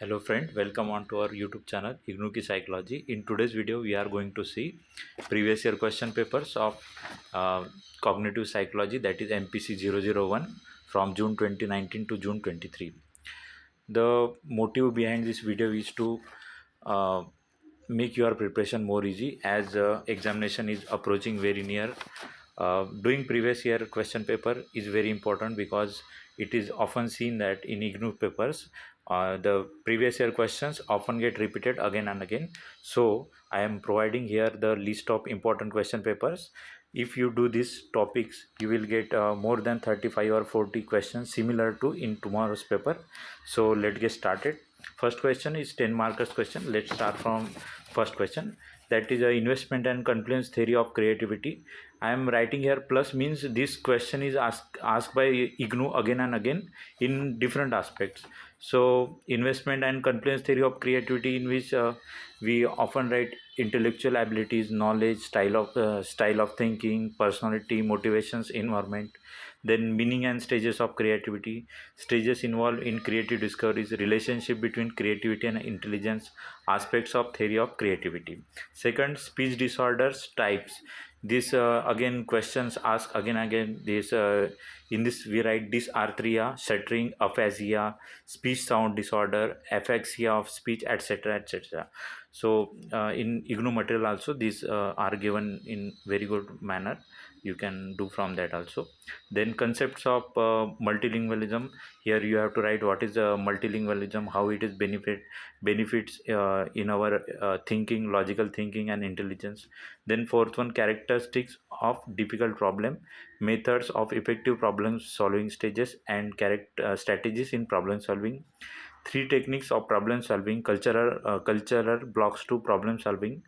Hello friend, welcome on to our YouTube channel IGNOU Ki Psychology. In today's video, we are going to see previous year question papers of cognitive psychology, that is MPC 001 from June 2019 to June 23. The motive behind this video is to uh, make your preparation more easy as examination is approaching very near. Doing previous year question paper is very important because it is often seen that in IGNOU papers the previous year questions often get repeated again and again. So I am providing here the list of important question papers. If you do these topics, you will get more than 35 or 40 questions similar to in tomorrow's paper. So let's get started. First question is 10 markers question. Let's start from first question, that is a investment and confluence theory of creativity. I am writing here plus means this question is asked by IGNOU again and again in different aspects. So investment and confluence theory of creativity, in which we often write intellectual abilities, knowledge, style of thinking, personality, motivations, environment. Then meaning and stages of creativity, stages involved in creative discoveries, relationship between creativity and intelligence, aspects of theory of creativity. Second, speech disorders types. This again questions asked again and again. This in this we write dysarthria, stuttering, aphasia, speech sound disorder, apraxia of speech, etc., etc. So in IGNOU material also these are given in very good manner. You can do from that also. Then concepts of multilingualism. Here you have to write what is multilingualism, how it is benefits in our thinking, logical thinking and intelligence. Then fourth one, characteristics of difficult problem, methods of effective problem solving stages and strategies in problem solving. Three techniques of problem solving, cultural blocks to problem solving.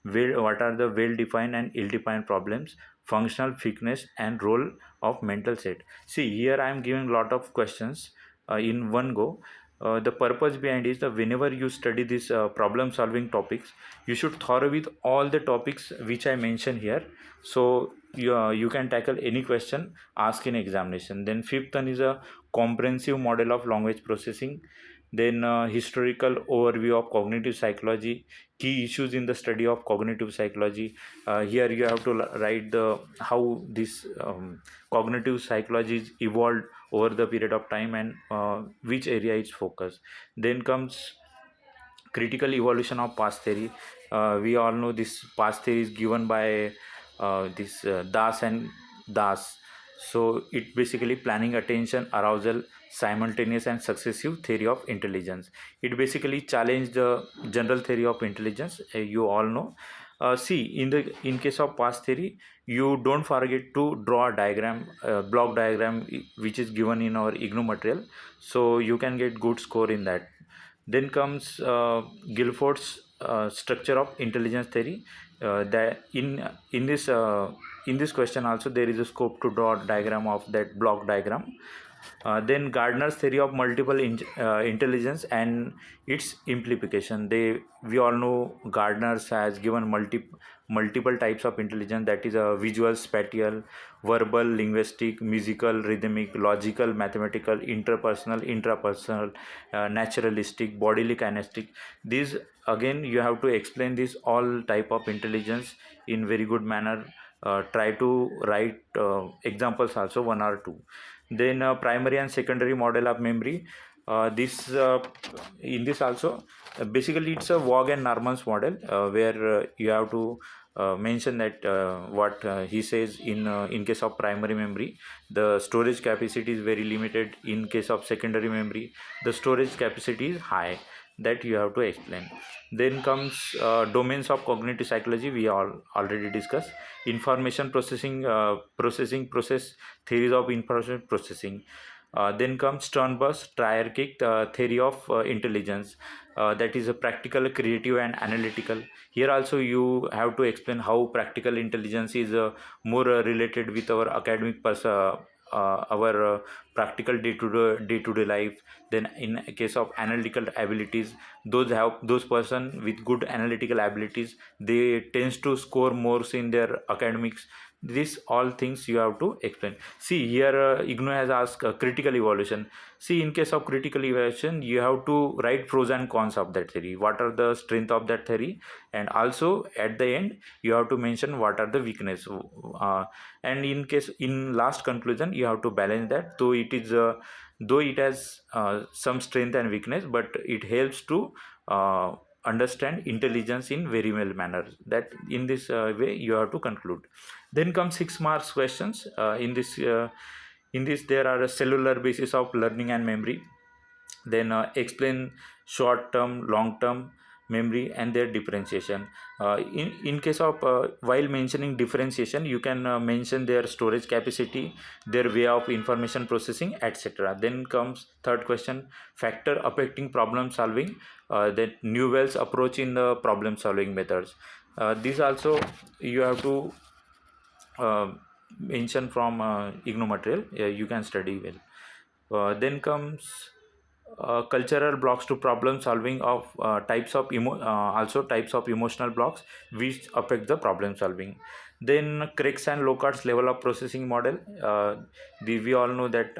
What are the well defined and ill defined problems, functional fitness and role of mental set. See, here I am giving lot of questions in one go. The purpose behind is that whenever you study these problem solving topics, you should thorough with all the topics which I mentioned here. So you can tackle any question asked in examination. Then fifth one is a comprehensive model of language processing. Then historical overview of cognitive psychology, key issues in the study of cognitive psychology. Here you have to write the how this cognitive psychology is evolved over the period of time and which area is focused. Then comes critical evolution of past theory. We all know this past theory is given by this Das and Das. So it basically planning, attention, arousal, simultaneous and successive theory of intelligence. It basically challenged the general theory of intelligence. You all know. See, in case of past theory, you don't forget to draw a diagram, block diagram, which is given in our IGNOU material. So you can get good score in that. Then comes Guilford's structure of intelligence theory. That in this question also there is a scope to draw a diagram of that block diagram. Then Gardner's theory of multiple intelligence and its implication. We all know Gardner's has given multiple types of intelligence, that is a visual, spatial, verbal, linguistic, musical, rhythmic, logical, mathematical, interpersonal, intrapersonal, naturalistic, bodily kinesthetic. These again you have to explain this all type of intelligence in very good manner. Try to write examples also, one or two. Then primary and secondary model of memory. This in this also basically it's a Vaughan and Norman's model, where you have to mention that what he says in case of primary memory, the storage capacity is very limited. In case of secondary memory, the storage capacity is high. That you have to explain. Then comes domains of cognitive psychology. We all already discussed information processing, process theories of information processing. Then comes Sternberg's triarchic theory of intelligence, that is a practical, creative and analytical. Here also you have to explain how practical intelligence is more related with our our practical day-to-day life. Then in case of analytical abilities, those person with good analytical abilities, they tends to score more in their academics. These all things you have to explain. See here, IGNOU has asked critical evaluation. See, in case of critical evaluation, you have to write pros and cons of that theory. What are the strength of that theory, and also at the end you have to mention what are the weakness. And in case in last conclusion, you have to balance that. Though it has some strength and weakness, but it helps to understand intelligence in very well manner. That in this way you have to conclude. Then comes 6 marks questions. In this there are a cellular basis of learning and memory. Then explain short term, long term memory and their differentiation. In case of while mentioning differentiation, you can mention their storage capacity, their way of information processing, etc. Then comes third question, factor affecting problem solving, that Newell's approach in the problem solving methods. These also you have to mention from IGNOU material. You can study well. Then comes cultural blocks to problem solving of also types of emotional blocks which affect the problem solving. Then Craig's and Lockhart's level of processing model. We all know that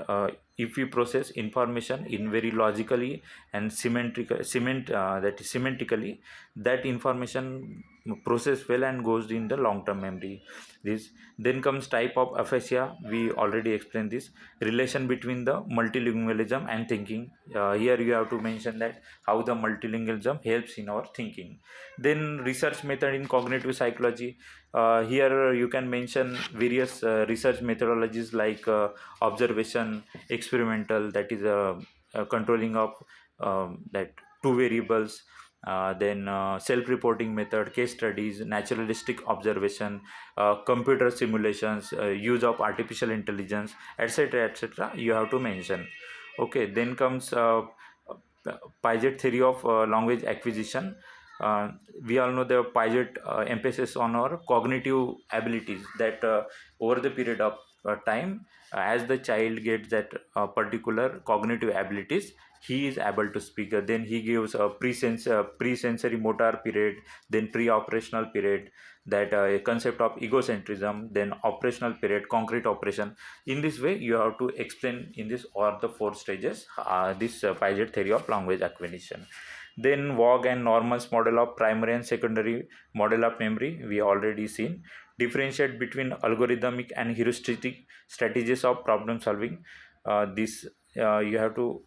if we process information in very logically and semantically, that information process well and goes in the long term memory. This then comes type of aphasia. We already explained this. Relation between the multilingualism and thinking. Here you have to mention that how the multilingualism helps in our thinking. Then research method in cognitive psychology. Here you can mention various research methodologies like observation, experimental, that is controlling of that two variables. Then self-reporting method, case studies, naturalistic observation, computer simulations, use of artificial intelligence, etc., etc. You have to mention. Okay, then comes Piaget theory of language acquisition. We all know the Piaget emphasis on our cognitive abilities, that over the period of time, as the child gets that particular cognitive abilities, he is able to speak. Then he gives a pre-sensory motor period, then pre-operational period, that concept of egocentrism, then operational period, concrete operation. In this way you have to explain in this or the four stages this Piaget theory of language acquisition. Then Vog and Norman's model of primary and secondary model of memory, we already seen. Differentiate between algorithmic and heuristic strategies of problem solving. This you have to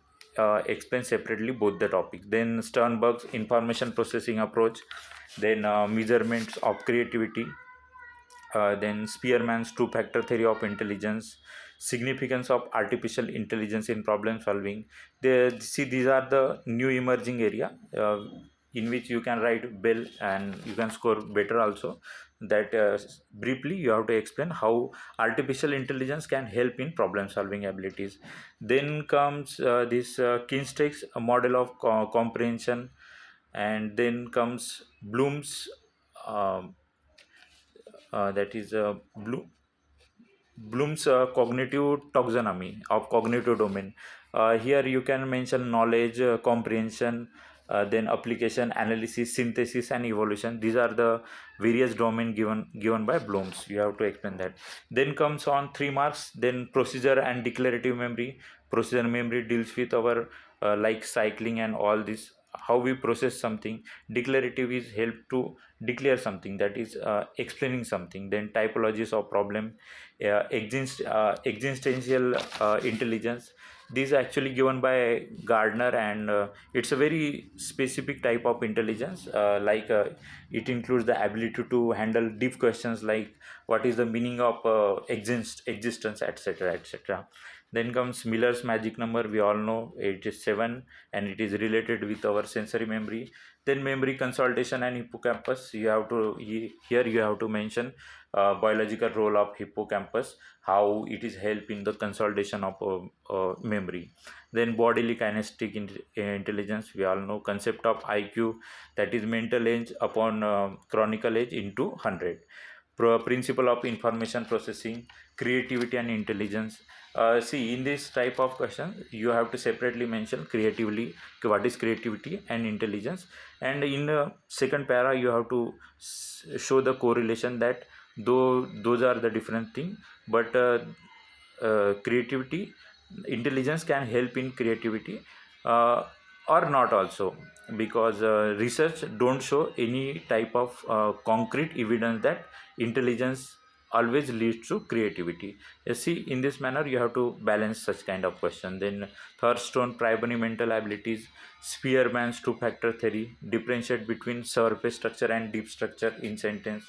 explain separately both the topics. Then Sternberg's information processing approach, then measurements of creativity, then Spearman's two-factor theory of intelligence, significance of artificial intelligence in problem solving. These are the new emerging area in which you can write well and you can score better also. That briefly you have to explain how artificial intelligence can help in problem solving abilities. Then comes this Kinsteig's model of comprehension, and then comes Bloom's that is Bloom's cognitive taxonomy of cognitive domain. Here you can mention knowledge, comprehension, then application, analysis, synthesis, and evolution. These are the various domain given by Bloom's. You have to explain that. Then comes on 3 marks. Then procedure and declarative memory. Procedure memory deals with our like cycling and all this, how we process something. Declarative is help to declare something, that is explaining something. Then typologies of problem, existential intelligence. This is actually given by Gardner, and it's a very specific type of intelligence. It includes the ability to handle deep questions like what is the meaning of existence, etc., etc. Then comes Miller's magic number. We all know it is 7, and it is related with our sensory memory. Then memory consolidation and hippocampus. Here you have to mention biological role of hippocampus, how it is help in the consolidation of memory. Then bodily kinesthetic intelligence. We all know concept of IQ, that is mental age upon chronicle age into 100. Principle of information processing, creativity and intelligence. See, in this type of question you have to separately mention creatively what is creativity and intelligence, and in the second para you have to show the correlation that though those are the different thing. But creativity, intelligence can help in creativity, uh, or not also, because research don't show any type of concrete evidence that intelligence always leads to creativity. You see, in this manner you have to balance such kind of question. Then Thurstone primary mental abilities, Spearman's two-factor theory, differentiate between surface structure and deep structure in sentence.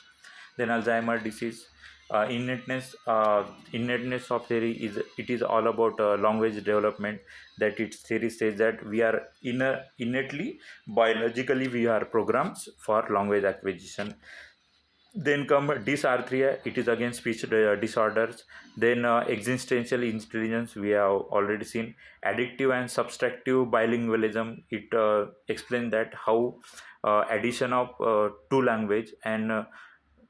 Then Alzheimer disease, innateness of theory is, it is all about language development. That its theory says that we are innately, biologically we are programs for language acquisition. Then come dysarthria, it is again speech disorders. Then existential intelligence, we have already seen. Addictive and subtractive bilingualism, it explains that how addition of two language and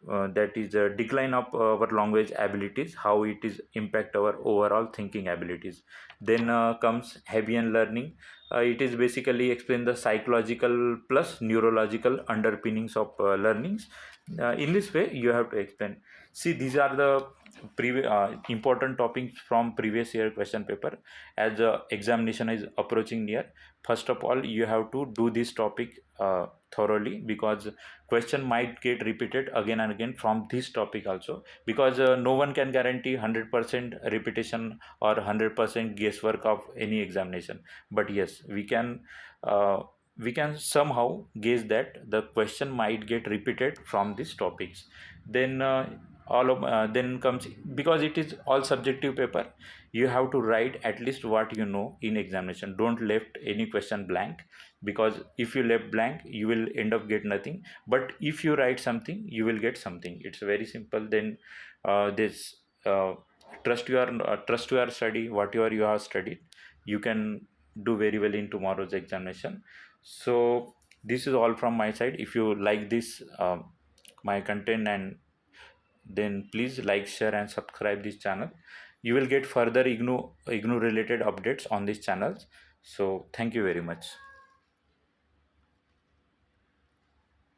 that is a decline of our language abilities, how it is impact our overall thinking abilities. Then comes Hebbian learning. It is basically explain the psychological plus neurological underpinnings of learnings. In this way you have to explain. See, these are the important topics from previous year question paper. As examination is approaching near, first of all you have to do this topic thoroughly, because question might get repeated again and again from this topic also, because no one can guarantee 100% repetition or 100% guesswork of any examination. But yes, uh, we can somehow guess that the question might get repeated from these topics. Then then comes, because it is all subjective paper, you have to write at least what you know in examination. Don't left any question blank, because if you left blank you will end up get nothing. But if you write something you will get something. It's very simple. Then this trust your study. Whatever you have studied, you can do very well in tomorrow's examination. So this is all from my side. If you like this my content, and then please like, share and subscribe this channel. You will get further IGNOU related updates on these channels. So thank you very much.